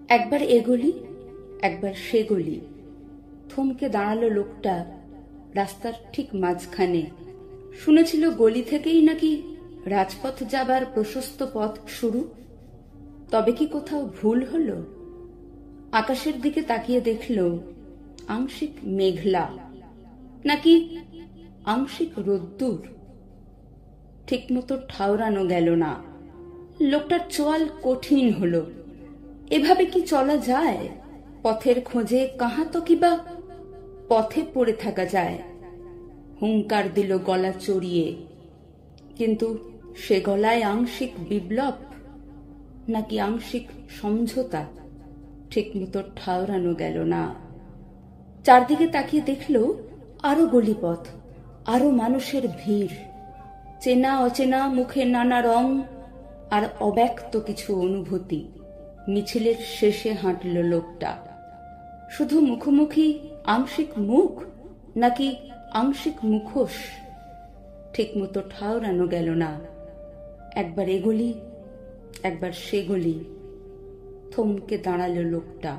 একবার এ গলি, একবার সে গলি। থমকে দাঁড়ালো লোকটা রাস্তার ঠিক মাঝখানে। শুনেছিল গলি থেকেই নাকি রাজপথ যাবার প্রশস্ত পথ শুরু। তবে কি কোথাও ভুল হলো? আকাশের দিকে তাকিয়ে দেখল আংশিক মেঘলা, নাকি আংশিক রোদ্দুর। ঠিকমতো ঠাউরানো গেল না। লোকটার চোয়াল কঠিন হলো। এভাবে কি চলা যায়? পথের খোঁজে কাহা তো কিবা পথে পড়ে থাকা যায়। হুঙ্কার দিল গলা চড়িয়ে, কিন্তু সে গলায় আংশিক বিপ্লব নাকি আংশিক সমঝোতা ঠিকমতো ঠাউরানো গেল না। চারদিকে তাকিয়ে দেখল আরো গলিপথ, আরো মানুষের ভিড়, চেনা অচেনা মুখে নানা রং আর অব্যক্ত কিছু অনুভূতি। মিছিলের শেষে হাঁটল লোকটা। শুধু মুখোমুখি আংশিক মুখ নাকি আংশিক মুখোশ ঠিকমতো ঠাউরানো গেল না। একবার এ গলি, একবার সে গলি। থমকে দাঁড়ালো লোকটা।